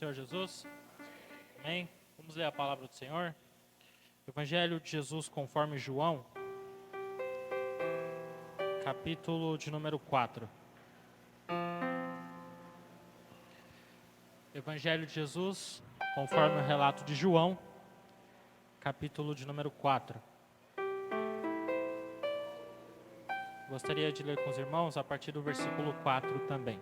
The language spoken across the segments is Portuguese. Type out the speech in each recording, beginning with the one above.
Senhor Jesus? Amém? Vamos ler a palavra do Senhor. Evangelho de Jesus conforme João, capítulo de número 4. Evangelho de Jesus conforme o relato de João, capítulo de número 4. Gostaria de ler com os irmãos a partir do versículo 4 também.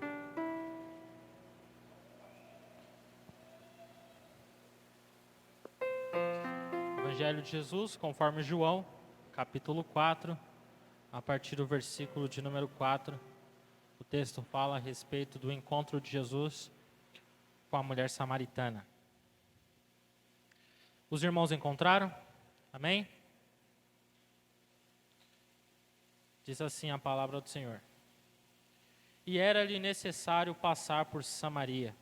Evangelho de Jesus, conforme João, capítulo 4, a partir do versículo de número 4. O texto fala a respeito do encontro de Jesus com a mulher samaritana. Os irmãos encontraram? Amém? Diz assim a palavra do Senhor. E era-lhe necessário passar por Samaria.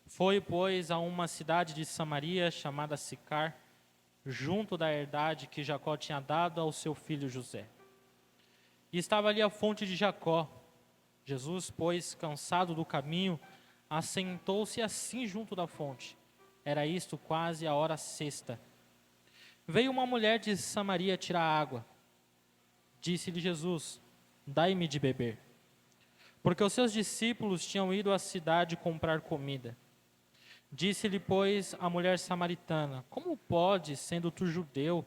Foi, pois, a uma cidade de Samaria chamada Sicar, junto da herdade que Jacó tinha dado ao seu filho José. E estava ali a fonte de Jacó. Jesus, pois, cansado do caminho, assentou-se assim junto da fonte. Era isto quase a hora sexta. Veio uma mulher de Samaria tirar água. Disse-lhe Jesus: dai-me de beber. Porque os seus discípulos tinham ido à cidade comprar comida. Disse-lhe, pois, a mulher samaritana: como pode, sendo tu judeu,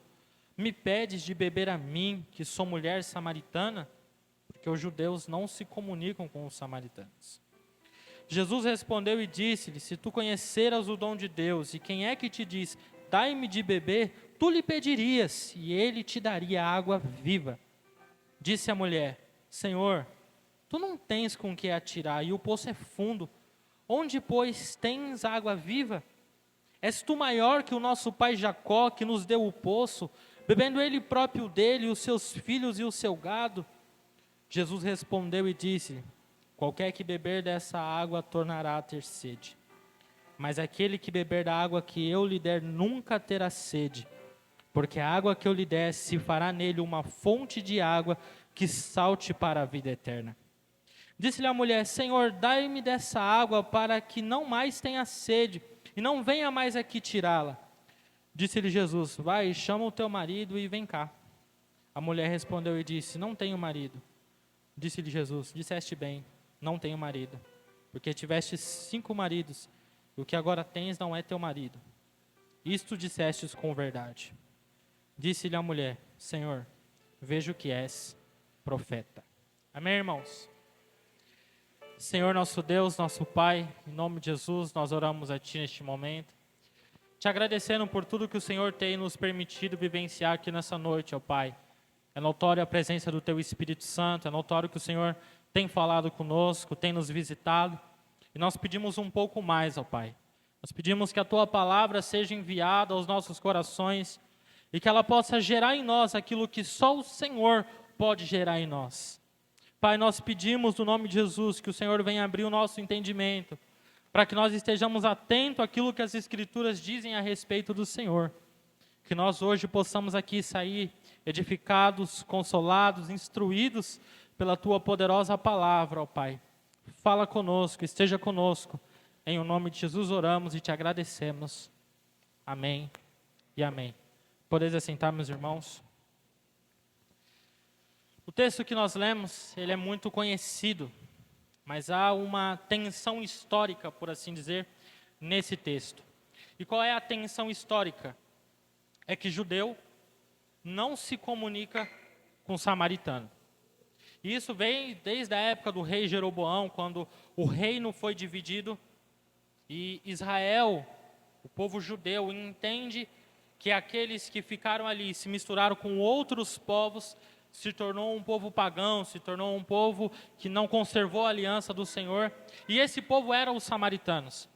me pedes de beber a mim, que sou mulher samaritana? Porque os judeus não se comunicam com os samaritanos. Jesus respondeu e disse-lhe: se tu conheceras o dom de Deus, e quem é que te diz, dai-me de beber, tu lhe pedirias, e ele te daria água viva. Disse a mulher: Senhor, tu não tens com que atirar, e o poço é fundo. Onde, pois, tens água viva? És tu maior que o nosso pai Jacó, que nos deu o poço, bebendo ele próprio dele, os seus filhos e o seu gado? Jesus respondeu e disse: qualquer que beber dessa água tornará a ter sede. Mas aquele que beber da água que eu lhe der nunca terá sede, porque a água que eu lhe der se fará nele uma fonte de água que salte para a vida eterna. Disse-lhe a mulher: Senhor, dai-me dessa água para que não mais tenha sede, e não venha mais aqui tirá-la. Disse-lhe Jesus: vai, chama o teu marido e vem cá. A mulher respondeu e disse: não tenho marido. Disse-lhe Jesus: disseste bem, não tenho marido, porque tiveste 5 maridos, e o que agora tens não é teu marido. Isto dissestes com verdade. Disse-lhe a mulher: Senhor, vejo que és profeta. Amém, irmãos? Senhor nosso Deus, nosso Pai, em nome de Jesus, nós oramos a Ti neste momento, te agradecendo por tudo que o Senhor tem nos permitido vivenciar aqui nessa noite, ó Pai. É notória a presença do Teu Espírito Santo, é notório que o Senhor tem falado conosco, tem nos visitado, e nós pedimos um pouco mais, ó Pai. Nós pedimos que a Tua palavra seja enviada aos nossos corações, e que ela possa gerar em nós aquilo que só o Senhor pode gerar em nós. Pai, nós pedimos no nome de Jesus que o Senhor venha abrir o nosso entendimento, para que nós estejamos atentos àquilo que as Escrituras dizem a respeito do Senhor. Que nós hoje possamos aqui sair edificados, consolados, instruídos pela Tua poderosa palavra, ó Pai. Fala conosco, esteja conosco. Em o nome de Jesus oramos e te agradecemos. Amém e amém. Podeis assentar, meus irmãos. O texto que nós lemos, ele é muito conhecido, mas há uma tensão histórica, por assim dizer, nesse texto. E qual é a tensão histórica? É que judeu não se comunica com samaritano. E isso vem desde a época do rei Jeroboão, quando o reino foi dividido e Israel, o povo judeu, entende que aqueles que ficaram ali se misturaram com outros povos, se tornou um povo pagão, se tornou um povo que não conservou a aliança do Senhor, e esse povo eram os samaritanos.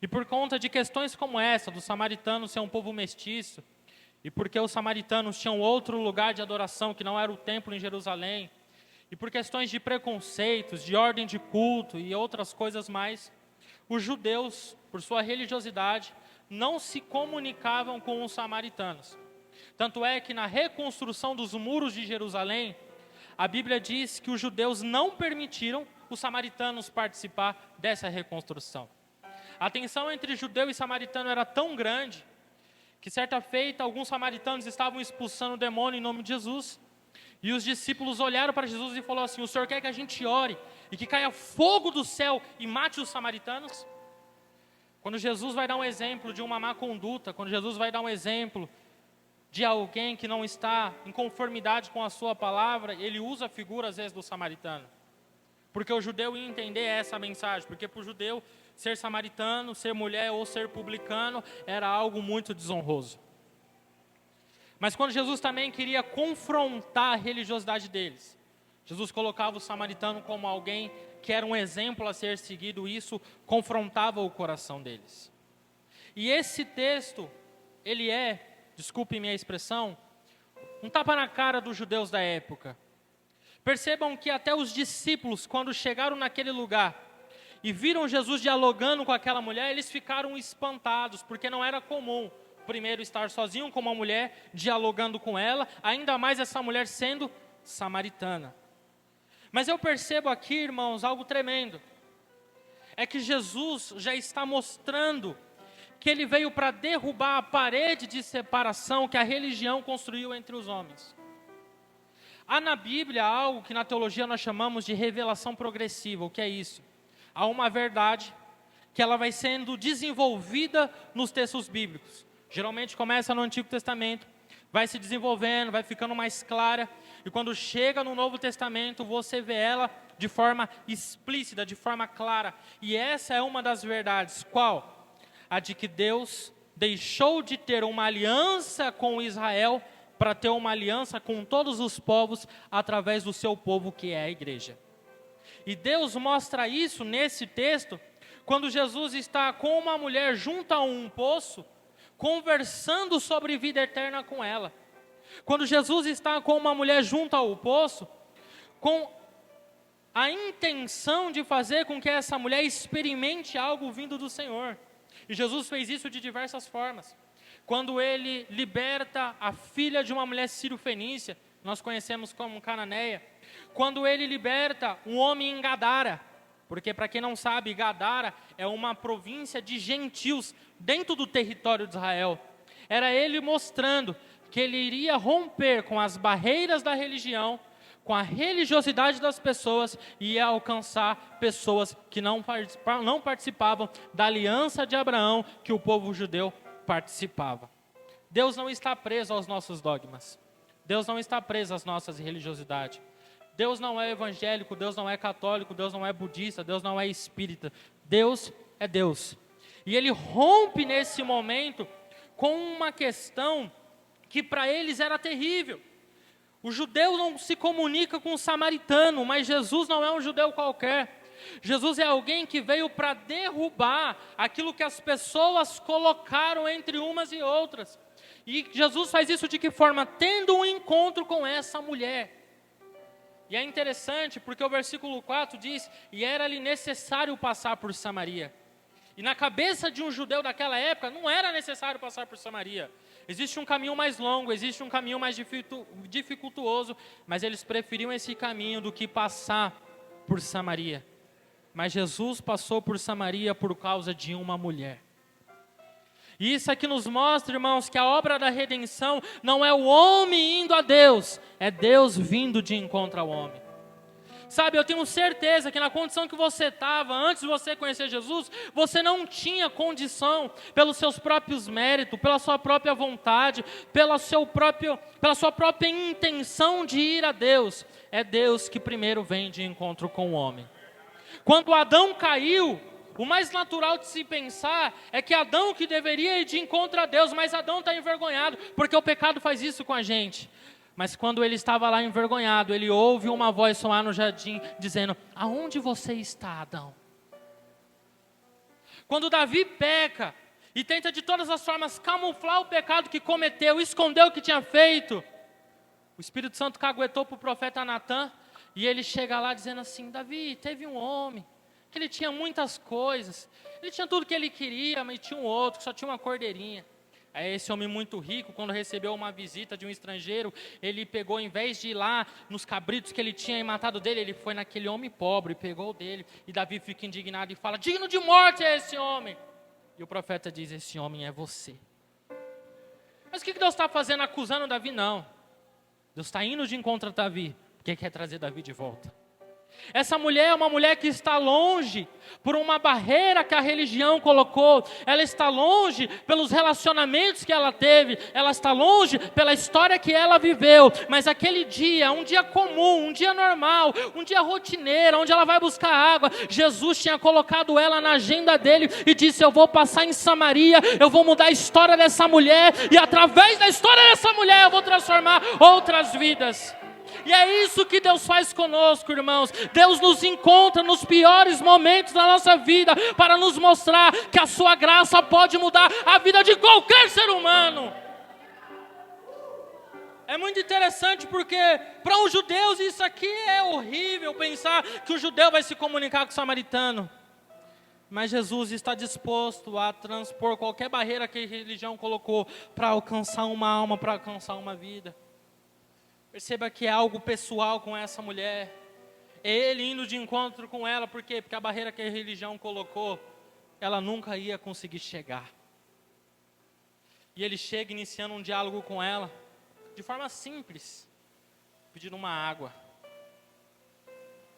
E por conta de questões como essa, dos samaritanos ser um povo mestiço, e porque os samaritanos tinham outro lugar de adoração que não era o templo em Jerusalém, e por questões de preconceitos, de ordem de culto e outras coisas mais, os judeus, por sua religiosidade, não se comunicavam com os samaritanos. Tanto é que na reconstrução dos muros de Jerusalém, a Bíblia diz que os judeus não permitiram os samaritanos participar dessa reconstrução. A tensão entre judeu e samaritano era tão grande que certa feita alguns samaritanos estavam expulsando o demônio em nome de Jesus. E os discípulos olharam para Jesus e falaram assim: o Senhor quer que a gente ore e que caia fogo do céu e mate os samaritanos? Quando Jesus vai dar um exemplo de uma má conduta, quando Jesus vai dar um exemplo de alguém que não está em conformidade com a sua palavra, ele usa a figura às vezes do samaritano. Porque o judeu ia entender essa mensagem, porque para o judeu ser samaritano, ser mulher ou ser publicano era algo muito desonroso. Mas quando Jesus também queria confrontar a religiosidade deles, Jesus colocava o samaritano como alguém que era um exemplo a ser seguido, e isso confrontava o coração deles. E esse texto, ele desculpe minha expressão, um tapa na cara dos judeus da época. Percebam que até os discípulos, quando chegaram naquele lugar e viram Jesus dialogando com aquela mulher, eles ficaram espantados, porque não era comum primeiro estar sozinho com uma mulher, dialogando com ela, ainda mais essa mulher sendo samaritana. Mas eu percebo aqui, irmãos, algo tremendo. É que Jesus já está mostrando que ele veio para derrubar a parede de separação que a religião construiu entre os homens. Há na Bíblia algo que na teologia nós chamamos de revelação progressiva. O que é isso? Há uma verdade que ela vai sendo desenvolvida nos textos bíblicos. Geralmente começa no Antigo Testamento, vai se desenvolvendo, vai ficando mais clara, e quando chega no Novo Testamento, você vê ela de forma explícita, de forma clara. E essa é uma das verdades. Qual? A de que Deus deixou de ter uma aliança com Israel para ter uma aliança com todos os povos através do seu povo, que é a igreja. E Deus mostra isso nesse texto, quando Jesus está com uma mulher junto a um poço, conversando sobre vida eterna com ela. Quando Jesus está com uma mulher junto ao poço, com a intenção de fazer com que essa mulher experimente algo vindo do Senhor. E Jesus fez isso de diversas formas. Quando ele liberta a filha de uma mulher sírio-fenícia, nós conhecemos como cananeia. Quando ele liberta um homem em Gadara, porque para quem não sabe, Gadara é uma província de gentios dentro do território de Israel. Era ele mostrando que ele iria romper com as barreiras da religião, com a religiosidade das pessoas, e ia alcançar pessoas que não participavam da aliança de Abraão que o povo judeu participava. Deus não está preso aos nossos dogmas. Deus não está preso às nossas religiosidades. Deus não é evangélico, Deus não é católico, Deus não é budista, Deus não é espírita. Deus é Deus. E ele rompe nesse momento com uma questão que para eles era terrível. O judeu não se comunica com o samaritano, mas Jesus não é um judeu qualquer. Jesus é alguém que veio para derrubar aquilo que as pessoas colocaram entre umas e outras. E Jesus faz isso de que forma? Tendo um encontro com essa mulher. E é interessante porque o versículo 4 diz: e era-lhe necessário passar por Samaria. E na cabeça de um judeu daquela época, não era necessário passar por Samaria. Existe um caminho mais longo, existe um caminho mais dificultuoso, mas eles preferiam esse caminho do que passar por Samaria. Mas Jesus passou por Samaria por causa de uma mulher. E isso aqui nos mostra, irmãos, que a obra da redenção não é o homem indo a Deus, é Deus vindo de encontro ao homem. Sabe, eu tenho certeza que na condição que você estava, antes de você conhecer Jesus, você não tinha condição, pelos seus próprios méritos, pela sua própria vontade, pela sua própria intenção de ir a Deus. É Deus que primeiro vem de encontro com o homem. Quando Adão caiu, o mais natural de se pensar é que Adão que deveria ir de encontro a Deus, mas Adão está envergonhado, porque o pecado faz isso com a gente. Mas quando ele estava lá envergonhado, ele ouve uma voz soar no jardim, dizendo: aonde você está, Adão? Quando Davi peca, e tenta de todas as formas camuflar o pecado que cometeu, esconder o que tinha feito, o Espírito Santo caguetou para o profeta Natã, e ele chega lá dizendo assim: Davi, teve um homem, que ele tinha muitas coisas, ele tinha tudo que ele queria, mas tinha um outro, que só tinha uma cordeirinha. Aí esse homem muito rico, quando recebeu uma visita de um estrangeiro, ele pegou, em vez de ir lá nos cabritos que ele tinha matado dele, ele foi naquele homem pobre, pegou o dele. E Davi fica indignado e fala: digno de morte é esse homem. E o profeta diz: esse homem é você. Mas o que Deus está fazendo acusando Davi? Não. Deus está indo de encontro a Davi, porque quer trazer Davi de volta. Essa mulher é uma mulher que está longe por uma barreira que a religião colocou. Ela está longe pelos relacionamentos que ela teve. Ela está longe pela história que ela viveu. Mas aquele dia, um dia comum, um dia normal, um dia rotineiro, onde ela vai buscar água, Jesus tinha colocado ela na agenda dele e disse: eu vou passar em Samaria, eu vou mudar a história dessa mulher, e através da história dessa mulher eu vou transformar outras vidas. E é isso que Deus faz conosco, irmãos. Deus nos encontra nos piores momentos da nossa vida para nos mostrar que a sua graça pode mudar a vida de qualquer ser humano. É muito interessante porque para os judeus isso aqui é horrível, pensar que o judeu vai se comunicar com o samaritano. Mas Jesus está disposto a transpor qualquer barreira que a religião colocou para alcançar uma alma, para alcançar uma vida. Perceba que é algo pessoal com essa mulher. É ele indo de encontro com ela. Por quê? Porque a barreira que a religião colocou, ela nunca ia conseguir chegar. E ele chega iniciando um diálogo com ela, de forma simples, pedindo uma água.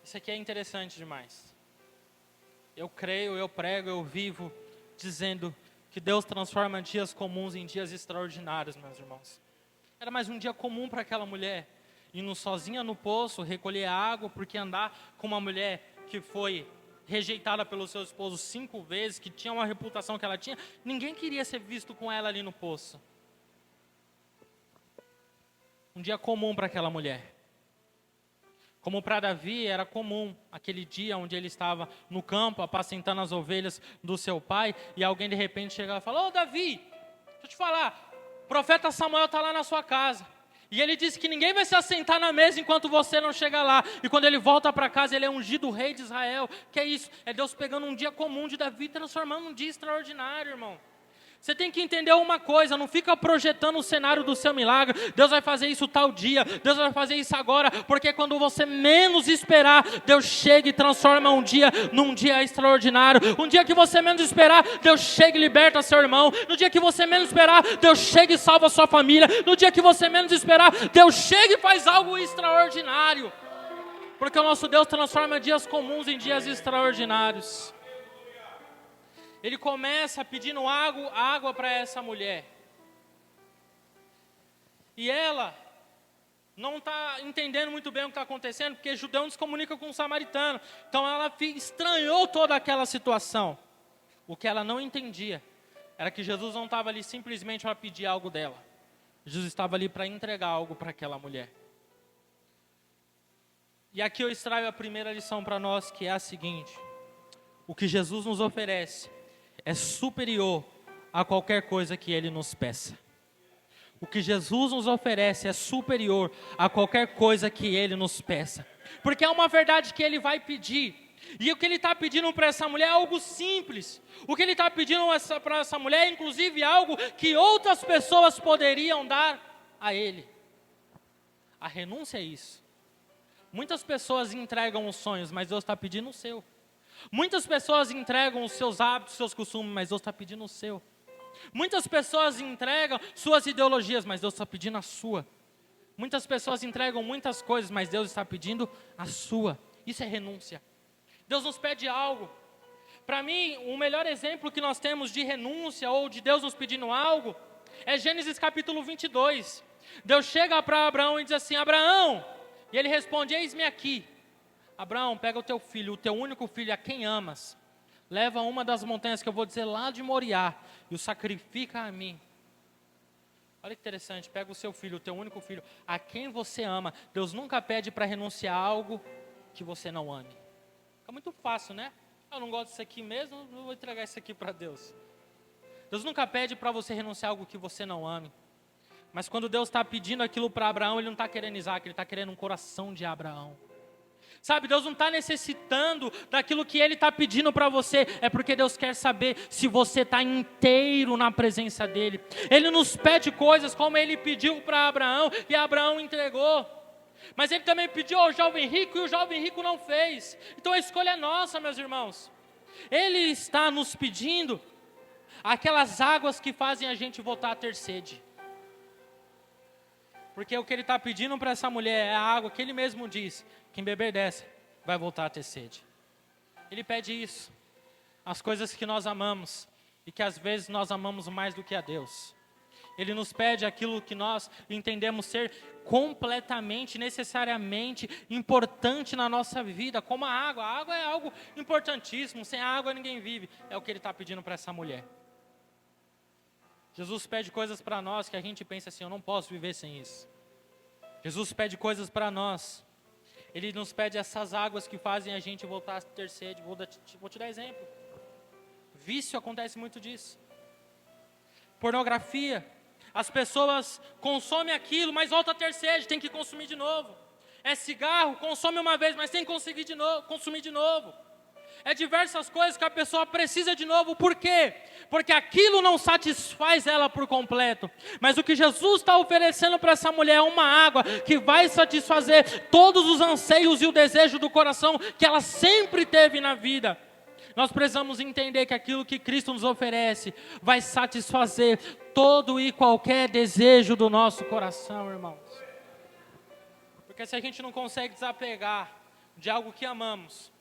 Isso aqui é interessante demais. Eu creio, eu prego, eu vivo dizendo que Deus transforma dias comuns em dias extraordinários, meus irmãos. Era mais um dia comum para aquela mulher, indo sozinha no poço, recolher água, porque andar com uma mulher que foi rejeitada pelo seu esposo 5 vezes, que tinha uma reputação que ela tinha, ninguém queria ser visto com ela ali no poço. Um dia comum para aquela mulher. Como para Davi era comum aquele dia onde ele estava no campo, apacentando as ovelhas do seu pai, e alguém de repente chegava e falava: ô Davi, deixa eu te falar, o profeta Samuel está lá na sua casa. E ele disse que ninguém vai se assentar na mesa enquanto você não chegar lá. E quando ele volta para casa, ele é ungido rei de Israel. Que é isso? É Deus pegando um dia comum de Davi, transformando um dia extraordinário, irmão. Você tem que entender uma coisa, não fica projetando o cenário do seu milagre. Deus vai fazer isso tal dia, Deus vai fazer isso agora, porque quando você menos esperar, Deus chega e transforma um dia num dia extraordinário. Um dia que você menos esperar, Deus chega e liberta seu irmão. No dia que você menos esperar, Deus chega e salva sua família. No dia que você menos esperar, Deus chega e faz algo extraordinário. Porque o nosso Deus transforma dias comuns em dias extraordinários. Ele começa pedindo água para essa mulher. E ela não está entendendo muito bem o que está acontecendo, porque judeu não se comunica com o samaritano. Então ela estranhou toda aquela situação. O que ela não entendia era que Jesus não estava ali simplesmente para pedir algo dela. Jesus estava ali para entregar algo para aquela mulher. E aqui eu extraio a primeira lição para nós, que é a seguinte: o que Jesus nos oferece é superior a qualquer coisa que Ele nos peça. O que Jesus nos oferece é superior a qualquer coisa que Ele nos peça. Porque é uma verdade que Ele vai pedir. E o que Ele está pedindo para essa mulher é algo simples. O que Ele está pedindo para essa mulher é inclusive algo que outras pessoas poderiam dar a Ele. A renúncia é isso. Muitas pessoas entregam os sonhos, mas Deus está pedindo o seu. Muitas pessoas entregam os seus hábitos, os seus costumes, mas Deus está pedindo o seu. Muitas pessoas entregam suas ideologias, mas Deus está pedindo a sua. Muitas pessoas entregam muitas coisas, mas Deus está pedindo a sua. Isso é renúncia. Deus nos pede algo. Para mim, o melhor exemplo que nós temos de renúncia ou de Deus nos pedindo algo é Gênesis capítulo 22. Deus chega para Abraão e diz assim: Abraão, e ele responde: eis-me aqui. Abraão, pega o teu filho, o teu único filho, a quem amas, leva a uma das montanhas que eu vou dizer lá de Moriá, e o sacrifica a mim. Olha que interessante, pega o seu filho, o teu único filho, a quem você ama. Deus nunca pede para renunciar a algo que você não ame. Fica muito fácil, né? Eu não gosto disso aqui mesmo, não vou entregar isso aqui para Deus. Deus nunca pede para você renunciar a algo que você não ame. Mas quando Deus está pedindo aquilo para Abraão, Ele não está querendo Isaac, Ele está querendo um coração de Abraão. Sabe, Deus não está necessitando daquilo que Ele está pedindo para você. É porque Deus quer saber se você está inteiro na presença dEle. Ele nos pede coisas como Ele pediu para Abraão e Abraão entregou. Mas Ele também pediu ao jovem rico e o jovem rico não fez. Então a escolha é nossa, meus irmãos. Ele está nos pedindo aquelas águas que fazem a gente voltar a ter sede. Porque o que Ele está pedindo para essa mulher é a água que Ele mesmo diz. Quem beber dessa vai voltar a ter sede. Ele pede isso. As coisas que nós amamos e que às vezes nós amamos mais do que a Deus. Ele nos pede aquilo que nós entendemos ser completamente, necessariamente importante na nossa vida, como a água. A água é algo importantíssimo. Sem água ninguém vive. É o que Ele está pedindo para essa mulher. Jesus pede coisas para nós que a gente pensa assim, eu não posso viver sem isso. Jesus pede coisas para nós. Ele nos pede essas águas que fazem a gente voltar a ter sede. Vou te dar exemplo. Vício acontece muito disso. Pornografia. As pessoas consomem aquilo, mas voltam a ter sede, tem que consumir de novo. É cigarro, consome uma vez, mas tem que consumir de novo. É diversas coisas que a pessoa precisa de novo. Por quê? Porque aquilo não satisfaz ela por completo. Mas o que Jesus está oferecendo para essa mulher é uma água que vai satisfazer todos os anseios e o desejo do coração que ela sempre teve na vida. Nós precisamos entender que aquilo que Cristo nos oferece vai satisfazer todo e qualquer desejo do nosso coração, irmãos. Porque se a gente não consegue desapegar de algo que amamos,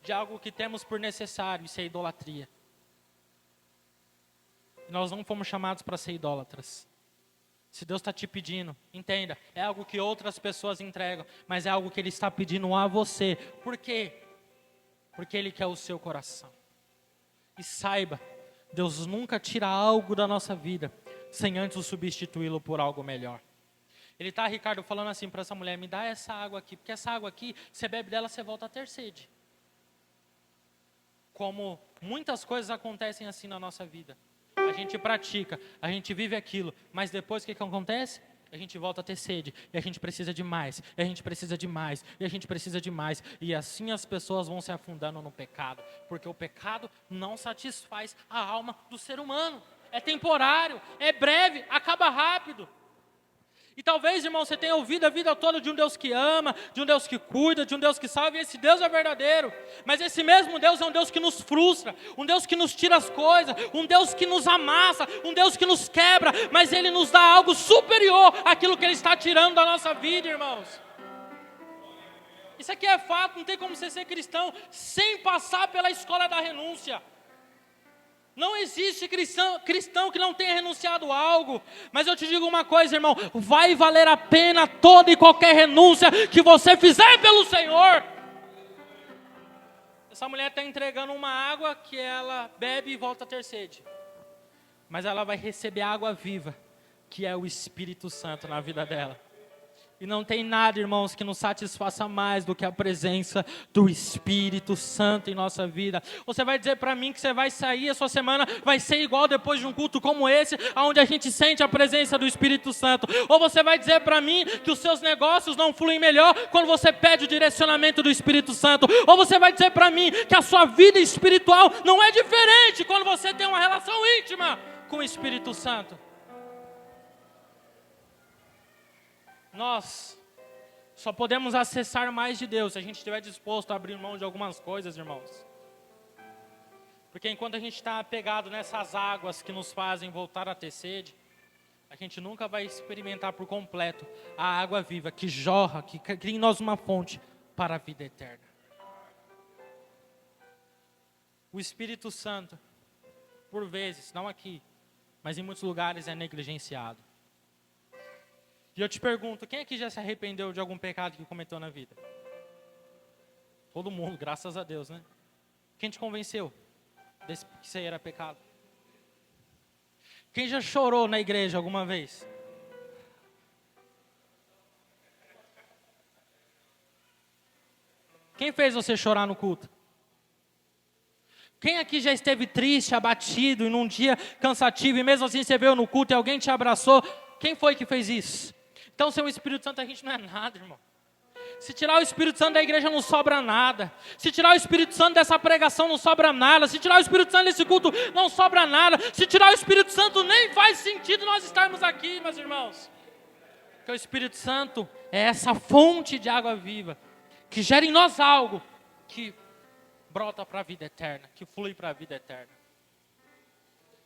de algo que temos por necessário, isso é idolatria. Nós não fomos chamados para ser idólatras. Se Deus está te pedindo, entenda, é algo que outras pessoas entregam, mas é algo que Ele está pedindo a você. Por quê? Porque Ele quer o seu coração. E saiba, Deus nunca tira algo da nossa vida sem antes o substituí-lo por algo melhor. Ele está, Ricardo, falando assim para essa mulher, me dá essa água aqui, porque essa água aqui, você bebe dela, você volta a ter sede. Como muitas coisas acontecem assim na nossa vida. A gente pratica, a gente vive aquilo, mas depois o que acontece? A gente volta a ter sede, e a gente precisa de mais, e a gente precisa de mais, e a gente precisa de mais. E assim as pessoas vão se afundando no pecado, porque o pecado não satisfaz a alma do ser humano. É temporário, é breve, acaba rápido. E talvez, irmão, você tenha ouvido a vida toda de um Deus que ama, de um Deus que cuida, de um Deus que salva, e esse Deus é verdadeiro. Mas esse mesmo Deus é um Deus que nos frustra, um Deus que nos tira as coisas, um Deus que nos amassa, um Deus que nos quebra, mas Ele nos dá algo superior àquilo que Ele está tirando da nossa vida, irmãos. Isso aqui é fato, não tem como você ser cristão sem passar pela escola da renúncia. Não existe cristão que não tenha renunciado a algo. Mas eu te digo uma coisa, irmão. Vai valer a pena toda e qualquer renúncia que você fizer pelo Senhor. Essa mulher está entregando uma água que ela bebe e volta a ter sede. Mas ela vai receber água viva, que é o Espírito Santo na vida dela. E não tem nada, irmãos, que nos satisfaça mais do que a presença do Espírito Santo em nossa vida. Você vai dizer para mim que você vai sair, a sua semana vai ser igual depois de um culto como esse, onde a gente sente a presença do Espírito Santo. Ou você vai dizer para mim que os seus negócios não fluem melhor quando você pede o direcionamento do Espírito Santo. Ou você vai dizer para mim que a sua vida espiritual não é diferente quando você tem uma relação íntima com o Espírito Santo. Nós só podemos acessar mais de Deus se a gente estiver disposto a abrir mão de algumas coisas, irmãos. Porque enquanto a gente está apegado nessas águas que nos fazem voltar a ter sede, a gente nunca vai experimentar por completo a água viva que jorra, que cria em nós uma fonte para a vida eterna. O Espírito Santo, por vezes, não aqui, mas em muitos lugares é negligenciado. E eu te pergunto, quem aqui já se arrependeu de algum pecado que cometeu na vida? Todo mundo, graças a Deus, né? Quem te convenceu que isso aí era pecado? Quem já chorou na igreja alguma vez? Quem fez você chorar no culto? Quem aqui já esteve triste, abatido, e num dia cansativo, e mesmo assim você veio no culto e alguém te abraçou? Quem foi que fez isso? Então, sem o Espírito Santo, a gente não é nada, irmão. Se tirar o Espírito Santo da igreja não sobra nada. Se tirar o Espírito Santo dessa pregação não sobra nada. Se tirar o Espírito Santo desse culto não sobra nada. Se tirar o Espírito Santo nem faz sentido nós estarmos aqui, meus irmãos. Porque o Espírito Santo é essa fonte de água viva que gera em nós algo que brota para a vida eterna, que flui para a vida eterna.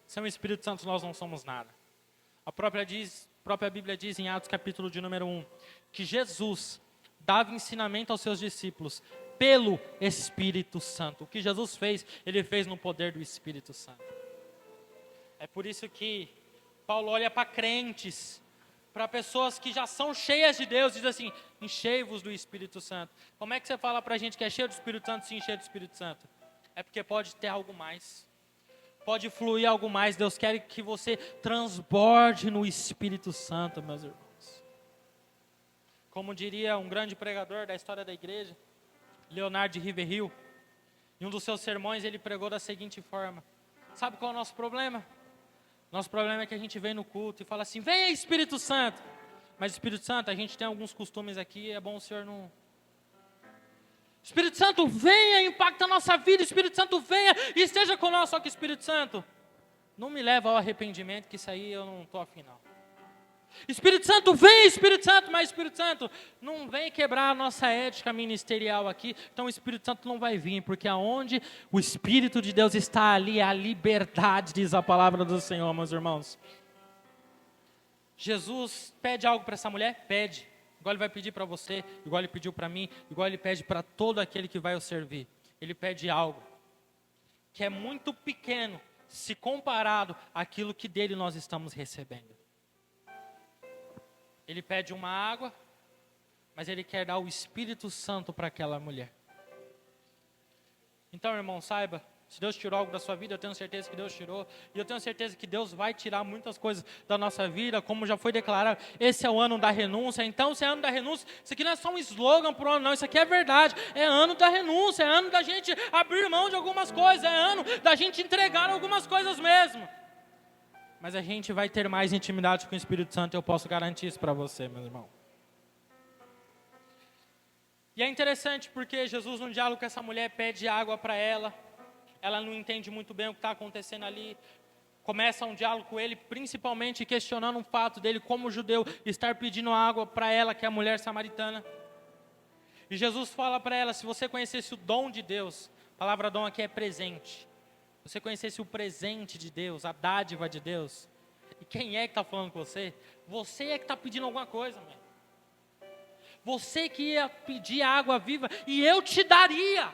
Sem o Espírito Santo nós não somos nada. A própria Bíblia diz em Atos capítulo de número 1, que Jesus dava ensinamento aos seus discípulos pelo Espírito Santo. O que Jesus fez, Ele fez no poder do Espírito Santo. É por isso que Paulo olha para crentes, para pessoas que já são cheias de Deus, diz assim, enchei-vos do Espírito Santo. Como é que você fala para a gente que é cheio do Espírito Santo, se encher do Espírito Santo? É porque pode ter algo mais. Pode fluir algo mais. Deus quer que você transborde no Espírito Santo, meus irmãos. Como diria um grande pregador da história da igreja, Leonard de Riverhill, em um dos seus sermões ele pregou da seguinte forma: sabe qual é o nosso problema? Nosso problema é que a gente vem no culto e fala assim, venha Espírito Santo. Mas Espírito Santo, a gente tem alguns costumes aqui, é bom o Senhor não... Espírito Santo, venha, impacta a nossa vida. Espírito Santo, venha e esteja conosco. Só que Espírito Santo, não me leva ao arrependimento, que isso aí eu não estou afim não. Espírito Santo, venha Espírito Santo. Mas Espírito Santo, não vem quebrar a nossa ética ministerial aqui. Então o Espírito Santo não vai vir, porque aonde o Espírito de Deus está, ali a liberdade, diz a palavra do Senhor, meus irmãos. Jesus pede algo para essa mulher? Pede. Igual Ele vai pedir para você, igual Ele pediu para mim, igual Ele pede para todo aquele que vai o servir. Ele pede algo que é muito pequeno, se comparado àquilo que dele nós estamos recebendo. Ele pede uma água, mas Ele quer dar o Espírito Santo para aquela mulher. Então, irmão, saiba, se Deus tirou algo da sua vida, eu tenho certeza que Deus tirou. E eu tenho certeza que Deus vai tirar muitas coisas da nossa vida, como já foi declarado. Esse é o ano da renúncia. Então, se é ano da renúncia, isso aqui não é só um slogan para o ano, não. Isso aqui é verdade. É ano da renúncia, é ano da gente abrir mão de algumas coisas. É ano da gente entregar algumas coisas mesmo. Mas a gente vai ter mais intimidade com o Espírito Santo, eu posso garantir isso para você, meu irmão. E é interessante porque Jesus, num diálogo com essa mulher, pede água para ela. Ela não entende muito bem o que está acontecendo ali. Começa um diálogo com ele, principalmente questionando o fato dele, como judeu, estar pedindo água para ela, que é a mulher samaritana. E Jesus fala para ela, se você conhecesse o dom de Deus, a palavra dom aqui é presente. Se você conhecesse o presente de Deus, a dádiva de Deus, e quem é que está falando com você? Você é que está pedindo alguma coisa, mãe. Você que ia pedir água viva, e eu te daria.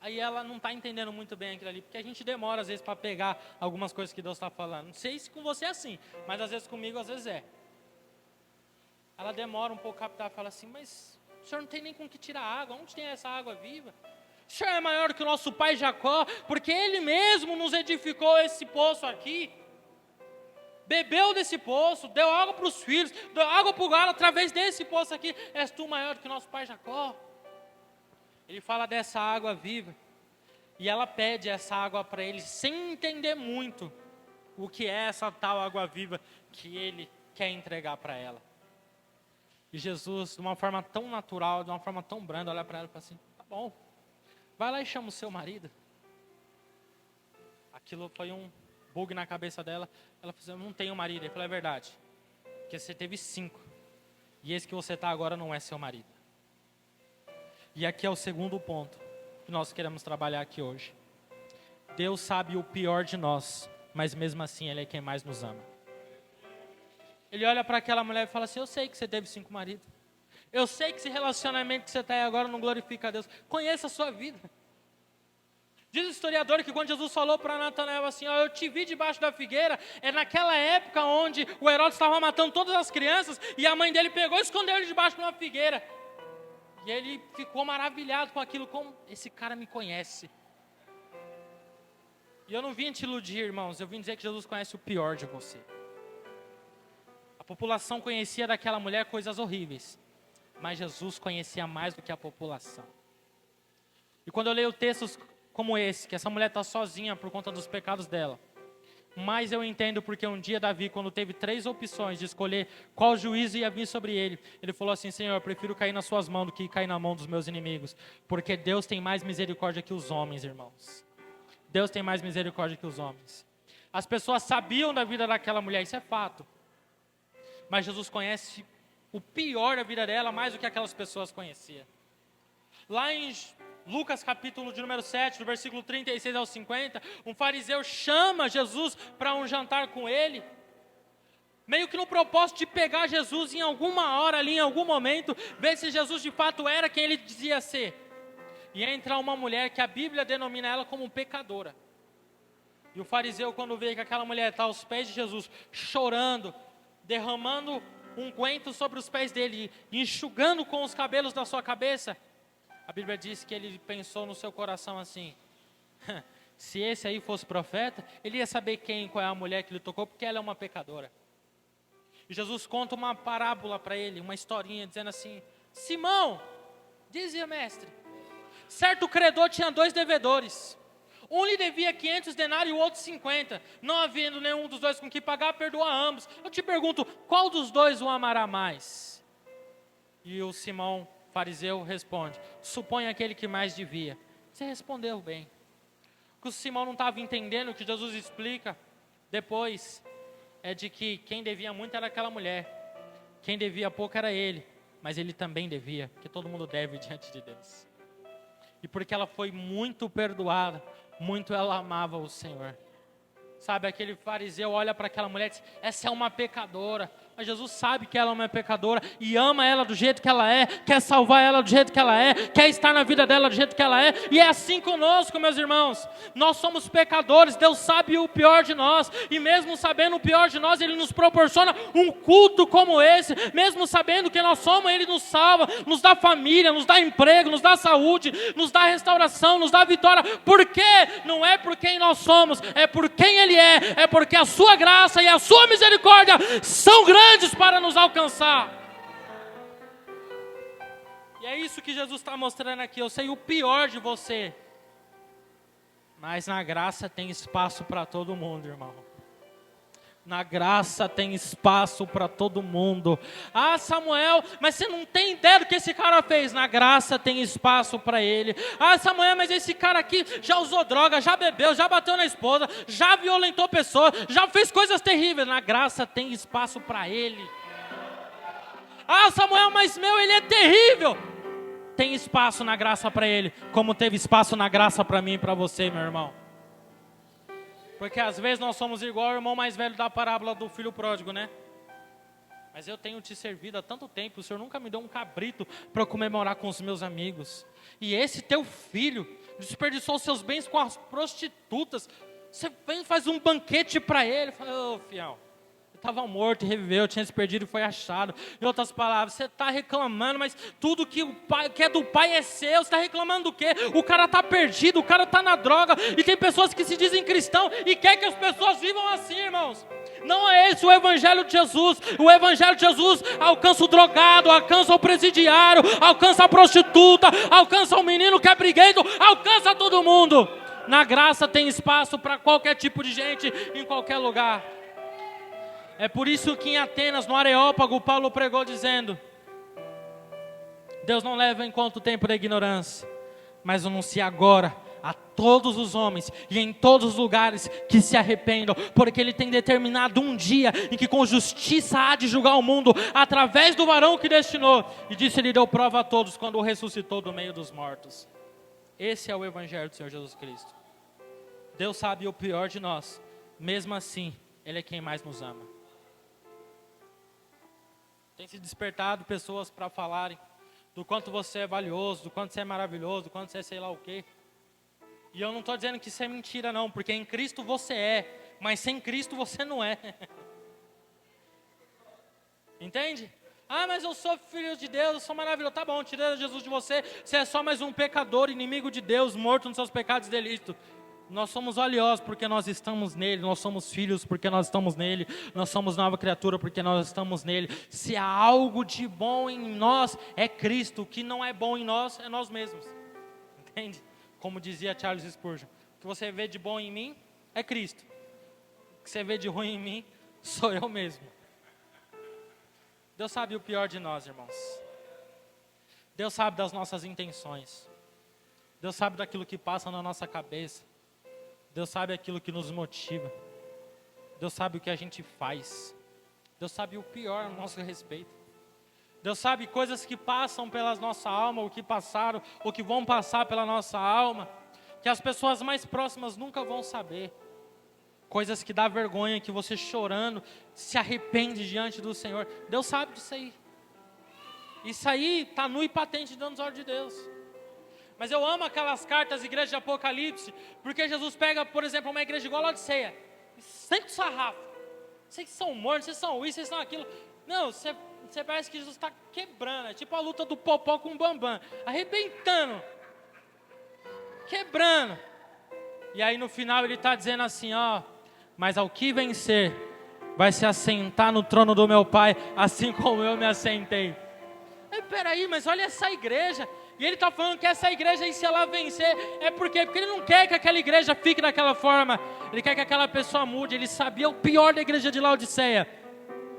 Aí ela não está entendendo muito bem aquilo ali, porque a gente demora às vezes para pegar algumas coisas que Deus está falando. Não sei se com você é assim, mas às vezes comigo, às vezes é. Ela demora um pouco a captar e fala assim, mas o senhor não tem nem com que tirar água, onde tem essa água viva? O senhor é maior que o nosso pai Jacó, porque ele mesmo nos edificou esse poço aqui. Bebeu desse poço, deu água para os filhos, deu água para o galo através desse poço aqui. És tu maior do que o nosso pai Jacó? Ele fala dessa água viva. E ela pede essa água para ele, sem entender muito o que é essa tal água viva que ele quer entregar para ela. E Jesus, de uma forma tão natural, de uma forma tão branda, olha para ela e fala assim, tá bom, vai lá e chama o seu marido. Aquilo foi um bug na cabeça dela. Ela falou assim, eu não tenho marido. Ele falou, é verdade, porque você teve 5. E esse que você está agora não é seu marido. E aqui é o segundo ponto que nós queremos trabalhar aqui hoje. Deus sabe o pior de nós, mas mesmo assim Ele é quem mais nos ama. Ele olha para aquela mulher e fala assim, eu sei que você teve 5 maridos. Eu sei que esse relacionamento que você está aí agora não glorifica a Deus. Conheça a sua vida. Diz o historiador que quando Jesus falou para Natanael assim, ó, eu te vi debaixo da figueira, é naquela época onde o Herodes estava matando todas as crianças e a mãe dele pegou e escondeu ele debaixo de uma figueira. E ele ficou maravilhado com aquilo, como esse cara me conhece. E eu não vim te iludir, irmãos, eu vim dizer que Jesus conhece o pior de você. A população conhecia daquela mulher coisas horríveis, mas Jesus conhecia mais do que a população. E quando eu leio textos como esse, que essa mulher está sozinha por conta dos pecados dela, mais eu entendo porque um dia Davi, quando teve 3 opções de escolher qual juízo ia vir sobre ele, ele falou assim: Senhor, eu prefiro cair nas suas mãos do que cair na mão dos meus inimigos, porque Deus tem mais misericórdia que os homens, irmãos. Deus tem mais misericórdia que os homens. As pessoas sabiam da vida daquela mulher, isso é fato. Mas Jesus conhece o pior da vida dela mais do que aquelas pessoas conheciam. Lá em Lucas capítulo de número 7, do versículo 36 ao 50, um fariseu chama Jesus para um jantar com ele, meio que no propósito de pegar Jesus em alguma hora ali, em algum momento, ver se Jesus de fato era quem ele dizia ser. E entra uma mulher que a Bíblia denomina ela como pecadora. E o fariseu, quando vê que aquela mulher está aos pés de Jesus, chorando, derramando unguento sobre os pés dele, enxugando com os cabelos da sua cabeça, a Bíblia diz que ele pensou no seu coração assim: se esse aí fosse profeta, ele ia saber qual é a mulher que ele tocou, porque ela é uma pecadora. E Jesus conta uma parábola para ele, uma historinha, dizendo assim: Simão, dizia mestre, certo credor tinha 2 devedores. Um lhe devia 500 denários e o outro 50. Não havendo nenhum dos dois com que pagar, perdoa ambos. Eu te pergunto, qual dos dois o amará mais? E o Simão, fariseu, responde: supõe aquele que mais devia. Você respondeu bem. O que o Simão não estava entendendo, o que Jesus explica depois, é de que quem devia muito era aquela mulher. Quem devia pouco era ele. Mas ele também devia, porque todo mundo deve diante de Deus. E porque ela foi muito perdoada, muito ela amava o Senhor. Sabe, aquele fariseu olha para aquela mulher e diz: essa é uma pecadora. Mas Jesus sabe que ela é uma pecadora e ama ela do jeito que ela é, quer salvar ela do jeito que ela é, quer estar na vida dela do jeito que ela é. E é assim conosco, meus irmãos. Nós somos pecadores, Deus sabe o pior de nós. E mesmo sabendo o pior de nós, Ele nos proporciona um culto como esse. Mesmo sabendo quem nós somos, Ele nos salva, nos dá família, nos dá emprego, nos dá saúde, nos dá restauração, nos dá vitória. Por quê? Não é por quem nós somos, é por quem Ele é porque a sua graça e a sua misericórdia são grandes para nos alcançar. E é isso que Jesus está mostrando aqui. Eu sei o pior de você, mas na graça tem espaço para todo mundo, irmão. Na graça tem espaço para todo mundo. Ah, Samuel, mas você não tem ideia do que esse cara fez. Na graça tem espaço para ele. Ah, Samuel, mas esse cara aqui já usou droga, já bebeu, já bateu na esposa, já violentou pessoas, já fez coisas terríveis. Na graça tem espaço para ele. Ah, Samuel, mas ele é terrível. Tem espaço na graça para ele, como teve espaço na graça para mim e para você, meu irmão. Porque às vezes nós somos igual ao irmão mais velho da parábola do filho pródigo, né? Mas eu tenho te servido há tanto tempo, o Senhor nunca me deu um cabrito para eu comemorar com os meus amigos. E esse teu filho desperdiçou seus bens com as prostitutas. Você vem e faz um banquete para ele. Ô, fiel, estava morto e reviveu, tinha se perdido e foi achado. Em outras palavras, você está reclamando, mas tudo que é do pai é seu. Você está reclamando do quê? O cara está perdido, o cara está na droga. E tem pessoas que se dizem cristão e quer que as pessoas vivam assim, irmãos. Não é esse o evangelho de Jesus. O evangelho de Jesus alcança o drogado, alcança o presidiário, alcança a prostituta, alcança o menino que é briguento, alcança todo mundo. Na graça tem espaço para qualquer tipo de gente, em qualquer lugar. É por isso que em Atenas, no Areópago, Paulo pregou dizendo: Deus não leva em conta o tempo da ignorância, mas anuncia agora a todos os homens e em todos os lugares que se arrependam, porque Ele tem determinado um dia em que com justiça há de julgar o mundo, através do varão que destinou, e disso Ele deu prova a todos quando o ressuscitou do meio dos mortos. Esse é o evangelho do Senhor Jesus Cristo. Deus sabe o pior de nós, mesmo assim Ele é quem mais nos ama. Tem se despertado pessoas para falarem do quanto você é valioso, do quanto você é maravilhoso, do quanto você é sei lá o quê. E eu não estou dizendo que isso é mentira não, porque em Cristo você é, mas sem Cristo você não é. Entende? Ah, mas eu sou filho de Deus, eu sou maravilhoso. Tá bom, tirando Jesus de você, você é só mais um pecador, inimigo de Deus, morto nos seus pecados e delitos. Nós somos valiosos porque nós estamos nele, nós somos filhos porque nós estamos nele, nós somos nova criatura porque nós estamos nele. Se há algo de bom em nós, é Cristo. O que não é bom em nós, é nós mesmos. Entende? Como dizia Charles Spurgeon, o que você vê de bom em mim, é Cristo. O que você vê de ruim em mim, sou eu mesmo. Deus sabe o pior de nós, irmãos. Deus sabe das nossas intenções. Deus sabe daquilo que passa na nossa cabeça. Deus sabe aquilo que nos motiva. Deus sabe o que a gente faz. Deus sabe o pior a nosso respeito. Deus sabe coisas que passam pela nossa alma, ou que passaram, ou que vão passar pela nossa alma, que as pessoas mais próximas nunca vão saber. Coisas que dá vergonha, que você chorando, se arrepende diante do Senhor. Deus sabe disso aí. Isso aí está nu e patente diante dos olhos de Deus. Mas eu amo aquelas cartas, igreja de Apocalipse, porque Jesus pega, por exemplo, uma igreja igual a Laodiceia, e sente o sarrafo. Vocês são mortos, vocês são isso, vocês são aquilo. Não, você parece que Jesus está quebrando, é tipo a luta do Popó com o Bambam, arrebentando, quebrando. E aí no final ele está dizendo assim, ó, mas ao que vencer, vai se assentar no trono do meu Pai, assim como eu me assentei. Peraí, mas olha essa igreja. E ele está falando que essa igreja aí, se ela vencer, porque ele não quer que aquela igreja fique daquela forma. Ele quer que aquela pessoa mude. Ele sabia o pior da igreja de Laodiceia.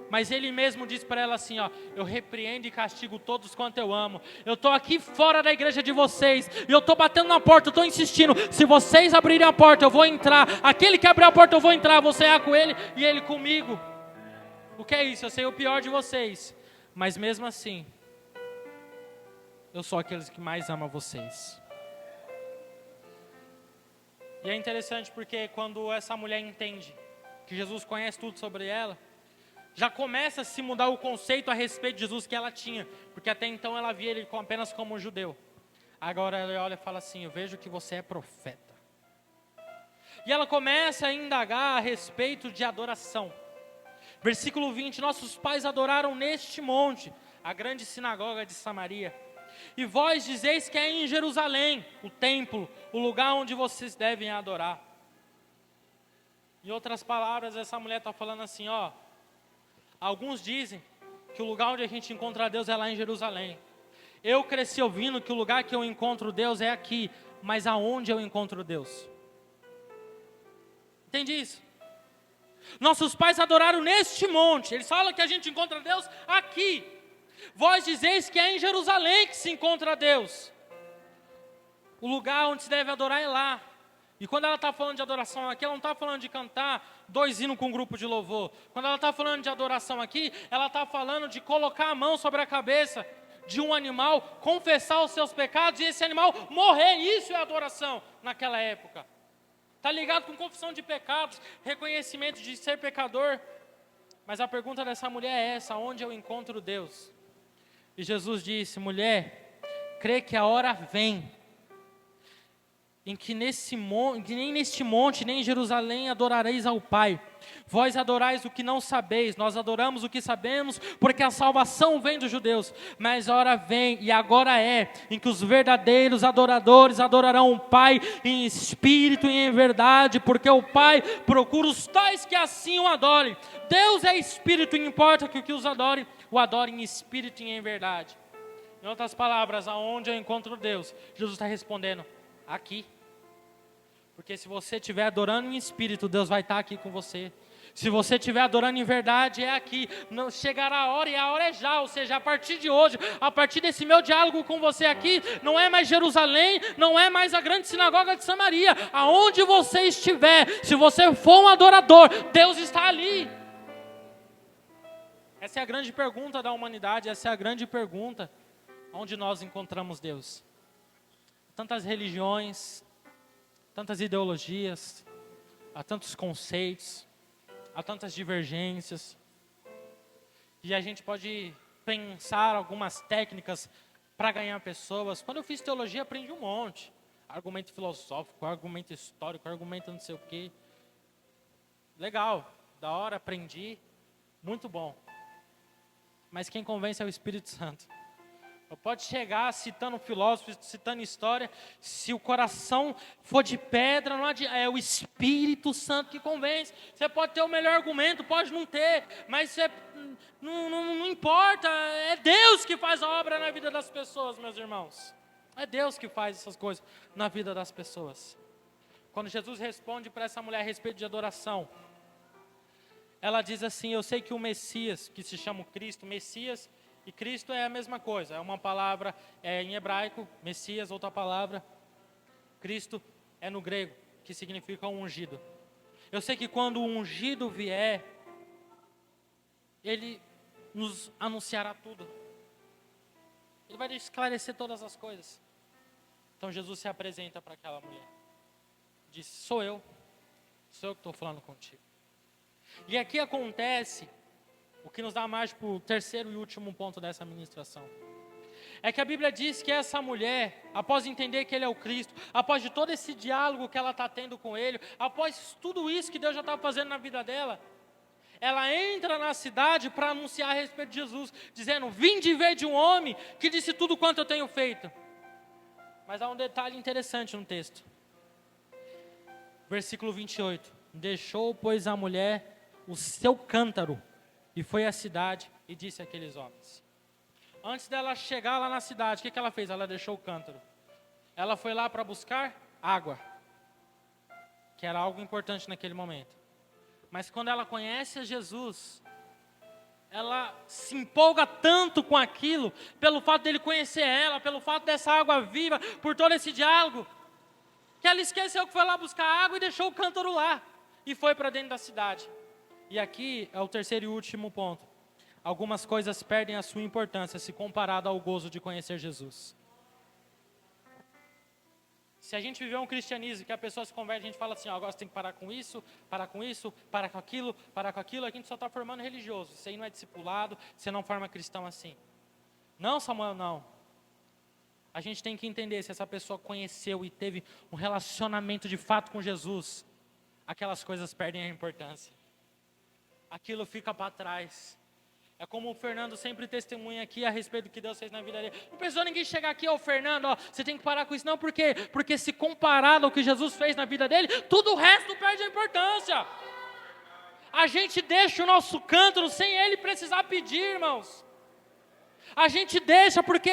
Mas ele mesmo disse para ela assim, ó, eu repreendo e castigo todos quanto eu amo. Eu estou aqui fora da igreja de vocês, e eu estou batendo na porta, eu estou insistindo. Se vocês abrirem a porta, eu vou entrar. Aquele que abrir a porta, eu vou entrar. Vou cear com ele e ele comigo. O que é isso? Eu sei o pior de vocês. Mas mesmo assim, eu sou aqueles que mais amam vocês. E é interessante porque quando essa mulher entende que Jesus conhece tudo sobre ela, já começa a se mudar o conceito a respeito de Jesus que ela tinha. Porque até então ela via ele apenas como um judeu. Agora ela olha e fala assim, eu vejo que você é profeta. E ela começa a indagar a respeito de adoração. Versículo 20, nossos pais adoraram neste monte, a grande sinagoga de Samaria. E vós dizeis que é em Jerusalém, o templo, o lugar onde vocês devem adorar. Em outras palavras, essa mulher está falando assim, ó. Alguns dizem que o lugar onde a gente encontra Deus é lá em Jerusalém. Eu cresci ouvindo que o lugar que eu encontro Deus é aqui, mas aonde eu encontro Deus? Entende isso? Nossos pais adoraram neste monte, eles falam que a gente encontra Deus aqui. Vós dizeis que é em Jerusalém que se encontra Deus. O lugar onde se deve adorar é lá. E quando ela está falando de adoração aqui, ela não está falando de cantar 2 hinos com um grupo de louvor. Quando ela está falando de adoração aqui, ela está falando de colocar a mão sobre a cabeça de um animal, confessar os seus pecados e esse animal morrer. Isso é adoração naquela época. Está ligado com confissão de pecados, reconhecimento de ser pecador. Mas a pergunta dessa mulher é essa, onde eu encontro Deus? E Jesus disse, mulher, crê que a hora vem, em que nem neste monte, nem em Jerusalém adorareis ao Pai. Vós adorais o que não sabeis, nós adoramos o que sabemos, porque a salvação vem dos judeus. Mas a hora vem, e agora é, em que os verdadeiros adoradores adorarão o Pai em espírito e em verdade, porque o Pai procura os tais que assim o adorem. Deus é espírito, e importa que o que os adore, o adore em espírito e em verdade. Em outras palavras, aonde eu encontro Deus? Jesus está respondendo, aqui. Porque se você estiver adorando em espírito, Deus vai estar aqui com você. Se você estiver adorando em verdade, é aqui. Não chegará a hora, e a hora é já. Ou seja, a partir de hoje, a partir desse meu diálogo com você aqui, não é mais Jerusalém, não é mais a grande sinagoga de Samaria. Aonde você estiver, se você for um adorador, Deus está ali. Essa é a grande pergunta da humanidade, essa é a grande pergunta. Onde nós encontramos Deus? Tantas religiões, tantas ideologias, há tantos conceitos, há tantas divergências. E a gente pode pensar algumas técnicas para ganhar pessoas. Quando eu fiz teologia, aprendi um monte. Argumento filosófico, argumento histórico, argumento não sei o quê. Legal, da hora, aprendi, muito bom. Mas quem convence é o Espírito Santo. Pode chegar citando filósofos, citando história, se o coração for de pedra, não adianta, é o Espírito Santo que convence. Você pode ter o melhor argumento, pode não ter, mas não importa, é Deus que faz a obra na vida das pessoas, meus irmãos. É Deus que faz essas coisas na vida das pessoas. Quando Jesus responde para essa mulher a respeito de adoração, ela diz assim: eu sei que o Messias, que se chama o Cristo, Messias e Cristo é a mesma coisa, é uma palavra em hebraico, Messias, outra palavra, Cristo é no grego, que significa ungido. Eu sei que quando o ungido vier, ele nos anunciará tudo. Ele vai esclarecer todas as coisas. Então Jesus se apresenta para aquela mulher. Diz: sou eu que estou falando contigo. E aqui acontece o que nos dá mais para o terceiro e último ponto dessa ministração. É que a Bíblia diz que essa mulher, após entender que ele é o Cristo, após de todo esse diálogo que ela está tendo com ele, após tudo isso que Deus já estava fazendo na vida dela, ela entra na cidade para anunciar a respeito de Jesus, dizendo: vinde ver de um homem que disse tudo quanto eu tenho feito. Mas há um detalhe interessante no texto. Versículo 28. Deixou, pois, a mulher o seu cântaro e foi à cidade e disse àqueles homens. Antes dela chegar lá na cidade, o que ela fez? Ela deixou o cântaro. Ela foi lá para buscar água, que era algo importante naquele momento. Mas quando ela conhece a Jesus, ela se empolga tanto com aquilo, pelo fato dele conhecer ela, pelo fato dessa água viva, por todo esse diálogo, que ela esqueceu que foi lá buscar água e deixou o cântaro lá, e foi para dentro da cidade. E aqui é o terceiro e último ponto. Algumas coisas perdem a sua importância se comparado ao gozo de conhecer Jesus. Se a gente viver um cristianismo que a pessoa se converte, a gente fala assim: agora você tem que parar com isso, parar com isso, parar com aquilo, a gente só está formando religioso. Isso aí não é discipulado, você não forma cristão assim. Não, Samuel, não. A gente tem que entender, se essa pessoa conheceu e teve um relacionamento de fato com Jesus, aquelas coisas perdem a importância. Aquilo fica para trás. É como o Fernando sempre testemunha aqui a respeito do que Deus fez na vida dele. Não precisou ninguém chegar aqui: ó, Fernando, ó, você tem que parar com isso. Não, por quê? Porque se comparado ao que Jesus fez na vida dele, tudo o resto perde a importância. A gente deixa o nosso cântaro sem ele precisar pedir, irmãos. A gente deixa porque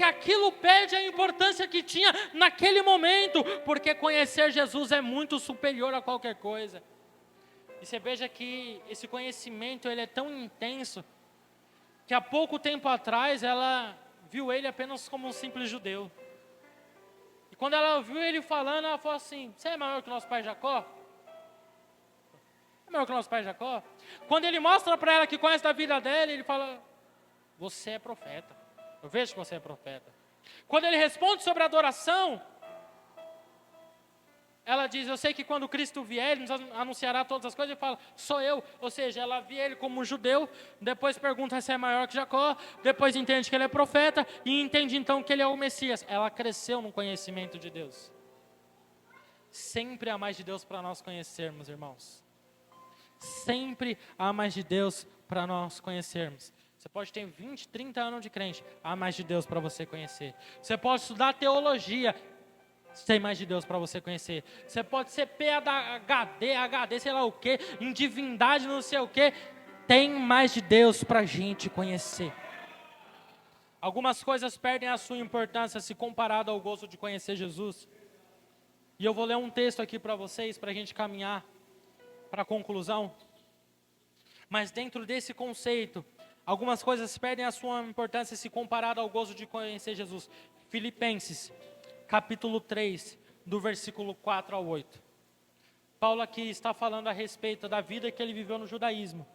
aquilo perde a importância que tinha naquele momento. Porque conhecer Jesus é muito superior a qualquer coisa. E você veja que esse conhecimento ele é tão intenso, que há pouco tempo atrás ela viu ele apenas como um simples judeu. E quando ela ouviu ele falando, ela falou assim: você é maior que o nosso pai Jacó? É maior que o nosso pai Jacó? Quando ele mostra para ela que conhece da vida dela, ele fala: você é profeta. Eu vejo que você é profeta. Quando ele responde sobre a adoração, ela diz: eu sei que quando Cristo vier, Ele nos anunciará todas as coisas. Ele fala: sou eu. Ou seja, ela via ele como um judeu, depois pergunta se é maior que Jacó, depois entende que ele é profeta, e entende então que ele é o Messias. Ela cresceu no conhecimento de Deus. Sempre há mais de Deus para nós conhecermos, irmãos. Sempre há mais de Deus para nós conhecermos. Você pode ter 20, 30 anos de crente, há mais de Deus para você conhecer. Você pode estudar teologia, tem mais de Deus para você conhecer. Você pode ser PhD, sei lá o que, em divindade, não sei o que. Tem mais de Deus para a gente conhecer. Algumas coisas perdem a sua importância se comparado ao gozo de conhecer Jesus. E eu vou ler um texto aqui para vocês, para a gente caminhar para a conclusão. Mas dentro desse conceito, algumas coisas perdem a sua importância se comparado ao gozo de conhecer Jesus. Filipenses capítulo 3, do versículo 4 ao 8. Paulo aqui está falando a respeito da vida que ele viveu no judaísmo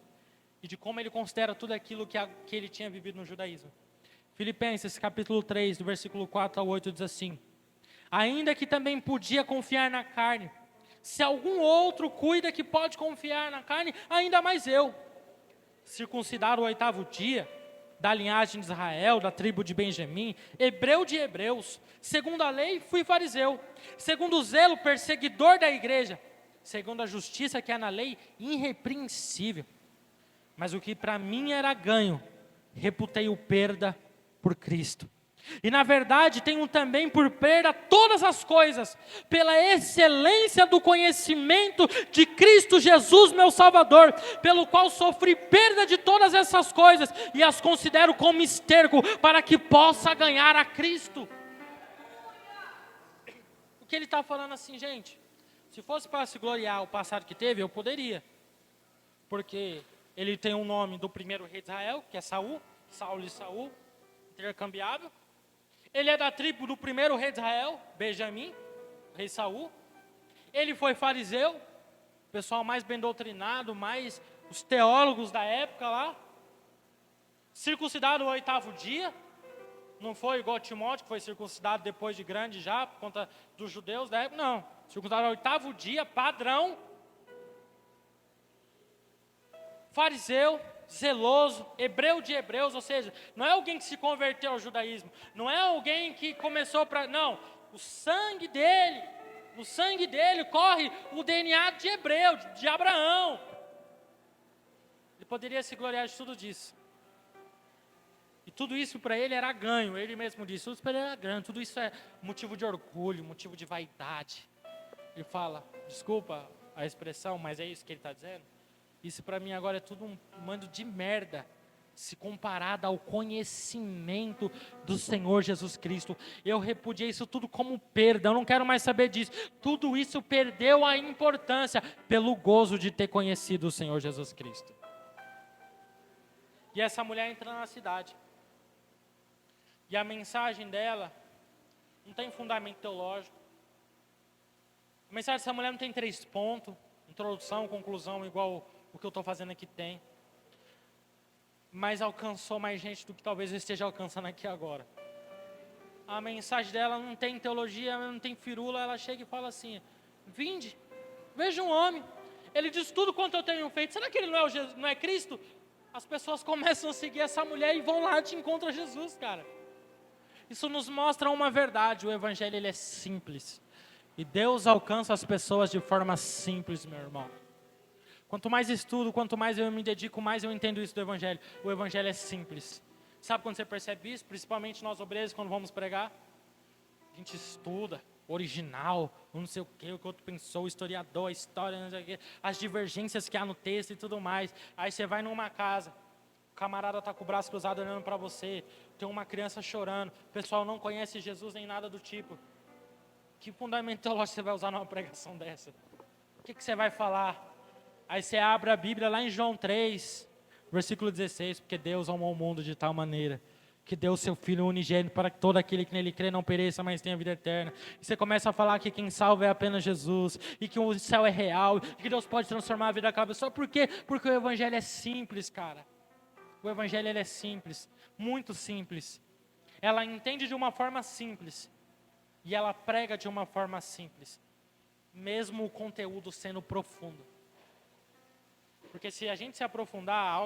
e de como ele considera tudo aquilo que ele tinha vivido no judaísmo. Filipenses capítulo 3, do versículo 4 ao 8 diz assim: ainda que também podia confiar na carne, se algum outro cuida que pode confiar na carne, ainda mais eu, circuncidado o 8º dia, da linhagem de Israel, da tribo de Benjamim, hebreu de hebreus, segundo a lei fui fariseu, segundo o zelo perseguidor da igreja, segundo a justiça que há na lei, irrepreensível. Mas o que para mim era ganho, reputei-o perda por Cristo. E na verdade tenho também por perda todas as coisas, pela excelência do conhecimento de Cristo Jesus meu Salvador, pelo qual sofri perda de todas essas coisas, e as considero como esterco, para que possa ganhar a Cristo. O que ele está falando assim, gente? Se fosse para se gloriar o passado que teve, eu poderia. porque ele tem um nome do primeiro rei de Israel, que é Saul, Saulo e Saul, intercambiável. Ele é da tribo do primeiro rei de Israel, Benjamim, rei Saul. Ele foi fariseu, pessoal mais bem doutrinado, mais os teólogos da época lá. Circuncidado no 8º dia, não foi igual Timóteo, que foi circuncidado depois de grande já, por conta dos judeus da época, não. Circuncidado no 8º dia, padrão. Fariseu, zeloso, hebreu de hebreus, ou seja, não é alguém que se converteu ao judaísmo, não é alguém que começou para... Não, no sangue dele corre o DNA de hebreu, de Abraão. Ele poderia se gloriar de tudo disso. E tudo isso para ele era ganho, ele mesmo disse, tudo isso para ele era ganho, tudo isso é motivo de orgulho, motivo de vaidade. Ele fala, desculpa a expressão, mas é isso que ele está dizendo. Isso para mim agora é tudo um mando de merda, se comparado ao conhecimento do Senhor Jesus Cristo. Eu repudiei isso tudo como perda, eu não quero mais saber disso. Tudo isso perdeu a importância pelo gozo de ter conhecido o Senhor Jesus Cristo. E essa mulher entra na cidade. E a mensagem dela não tem fundamento teológico. A mensagem dessa mulher não tem 3 pontos, introdução, conclusão, igual o que eu estou fazendo aqui tem. Mas alcançou mais gente do que talvez eu esteja alcançando aqui agora. A mensagem dela não tem teologia, não tem firula, ela chega e fala assim, vinde, veja um homem, ele diz tudo quanto eu tenho feito, será que ele não é Cristo? As pessoas começam a seguir essa mulher e vão lá e te encontram Jesus, cara. Isso nos mostra uma verdade, o evangelho ele é simples. E Deus alcança as pessoas de forma simples, meu irmão. Quanto mais estudo, quanto mais eu me dedico, mais eu entendo isso do evangelho. O evangelho é simples. Sabe quando você percebe isso? Principalmente nós obreiros, quando vamos pregar. A gente estuda, original, não sei o que o outro pensou, o historiador, a história, não sei o quê, as divergências que há no texto e tudo mais. Aí você vai numa casa, o camarada está com o braço cruzado olhando para você, tem uma criança chorando, o pessoal não conhece Jesus nem nada do tipo. Que fundamento teológico você vai usar numa pregação dessa? O que você vai falar? Aí você abre a Bíblia lá em João 3, versículo 16, porque Deus amou o mundo de tal maneira que deu o seu Filho unigênito para que todo aquele que nele crê não pereça, mas tenha vida eterna. E você começa a falar que quem salva é apenas Jesus, e que o céu é real, e que Deus pode transformar a vida da cabeça. Só por quê? Porque o evangelho é simples, cara. O evangelho ele é simples, muito simples. Ela entende de uma forma simples, e ela prega de uma forma simples, mesmo o conteúdo sendo profundo. Porque se a gente se aprofundar,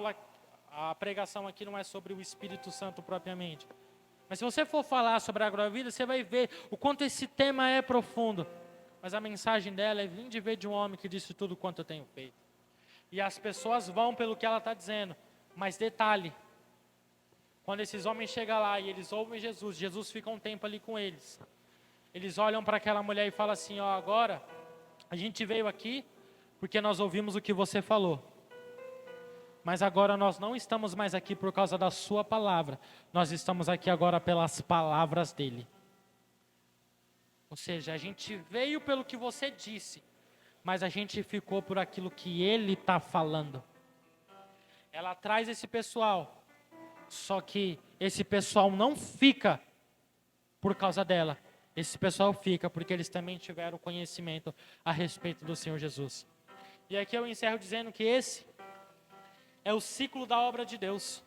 a pregação aqui não é sobre o Espírito Santo propriamente. Mas se você for falar sobre a agrovida, você vai ver o quanto esse tema é profundo. Mas a mensagem dela é vir de ver de um homem que disse tudo quanto eu tenho feito. E as pessoas vão pelo que ela está dizendo. Mas detalhe, quando esses homens chegam lá e eles ouvem Jesus, Jesus fica um tempo ali com eles. Eles olham para aquela mulher e falam assim, ó, agora a gente veio aqui porque nós ouvimos o que você falou. Mas agora nós não estamos mais aqui por causa da sua palavra. Nós estamos aqui agora pelas palavras dele. Ou seja, a gente veio pelo que você disse, mas a gente ficou por aquilo que ele está falando. Ela traz esse pessoal, só que esse pessoal não fica por causa dela. Esse pessoal fica porque eles também tiveram conhecimento a respeito do Senhor Jesus. E aqui eu encerro dizendo que esse é o ciclo da obra de Deus.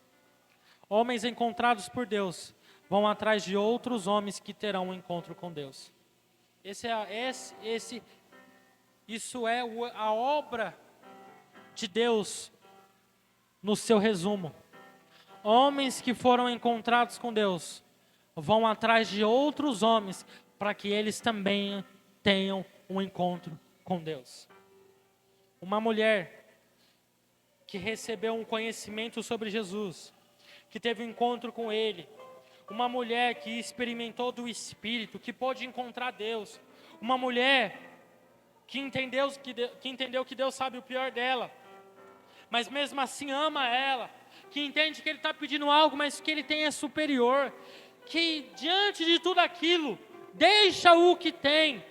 Homens encontrados por Deus vão atrás de outros homens que terão um encontro com Deus. Isso é a obra de Deus no seu resumo. Homens que foram encontrados com Deus vão atrás de outros homens para que eles também tenham um encontro com Deus. Uma mulher que recebeu um conhecimento sobre Jesus, que teve um encontro com Ele, uma mulher que experimentou do Espírito, que pôde encontrar Deus, uma mulher que entendeu que Deus sabe o pior dela, mas mesmo assim ama ela, que entende que Ele está pedindo algo, mas que Ele tem é superior, que diante de tudo aquilo, deixa o que tem,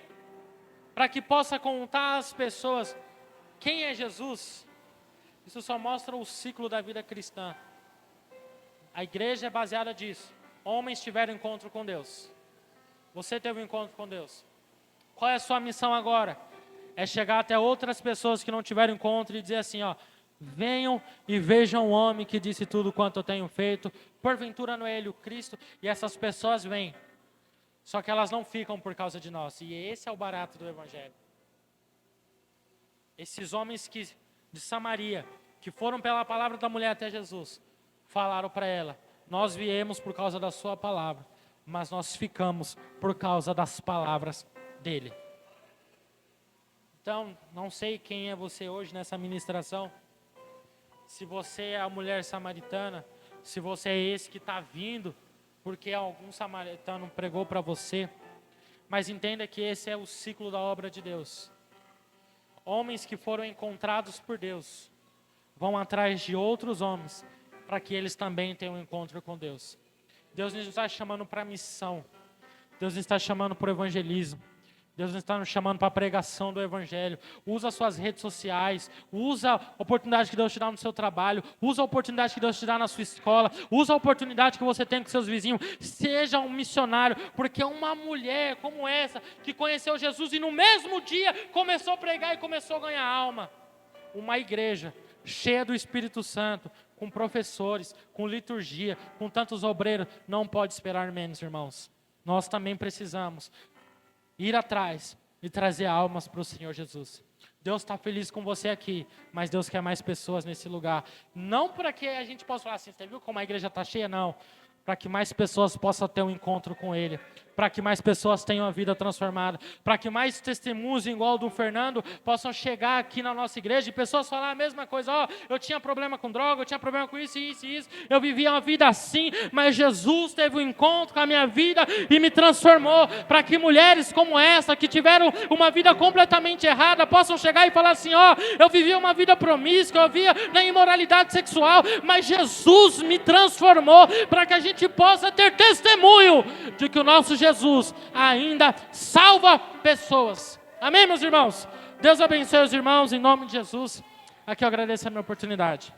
para que possa contar às pessoas quem é Jesus. Isso só mostra o ciclo da vida cristã. A igreja é baseada nisso. Homens tiveram encontro com Deus. Você teve um encontro com Deus. Qual é a sua missão agora? É chegar até outras pessoas que não tiveram encontro e dizer assim, ó, venham e vejam o homem que disse tudo quanto eu tenho feito. Porventura não é ele o Cristo? E essas pessoas vêm. Só que elas não ficam por causa de nós. E esse é o barato do Evangelho. Esses homens de Samaria, que foram pela palavra da mulher até Jesus, falaram para ela, nós viemos por causa da sua palavra, mas nós ficamos por causa das palavras dele. Então, não sei quem é você hoje nessa ministração, se você é a mulher samaritana, se você é esse que está vindo, porque algum samaritano pregou para você, mas entenda que esse é o ciclo da obra de Deus. Homens que foram encontrados por Deus, vão atrás de outros homens, para que eles também tenham um encontro com Deus. Deus nos está chamando para a missão. Deus nos está chamando para o evangelismo. Deus está nos chamando para a pregação do Evangelho. Usa suas redes sociais, usa a oportunidade que Deus te dá no seu trabalho, usa a oportunidade que Deus te dá na sua escola, usa a oportunidade que você tem com seus vizinhos. Seja um missionário, porque uma mulher como essa, que conheceu Jesus e no mesmo dia começou a pregar e começou a ganhar alma. Uma igreja cheia do Espírito Santo, com professores, com liturgia, com tantos obreiros, não pode esperar menos, irmãos. Nós também precisamos ir atrás e trazer almas para o Senhor Jesus. Deus está feliz com você aqui, mas Deus quer mais pessoas nesse lugar. Não para que a gente possa falar assim, você viu como a igreja está cheia? Não. Para que mais pessoas possam ter um encontro com Ele. Para que mais pessoas tenham a vida transformada. Para que mais testemunhos igual do Fernando possam chegar aqui na nossa igreja e pessoas falar a mesma coisa. Ó, eu tinha problema com droga, eu tinha problema com isso, isso e isso. Eu vivia uma vida assim, mas Jesus teve um encontro com a minha vida e me transformou. Para que mulheres como essa, que tiveram uma vida completamente errada, possam chegar e falar assim, ó, eu vivia uma vida promíscua, eu vivia na imoralidade sexual, mas Jesus me transformou. Para que a gente possa ter testemunho de que o nosso Jesus ainda salva pessoas. Amém, meus irmãos? Deus abençoe os irmãos em nome de Jesus. Aqui eu agradeço a minha oportunidade.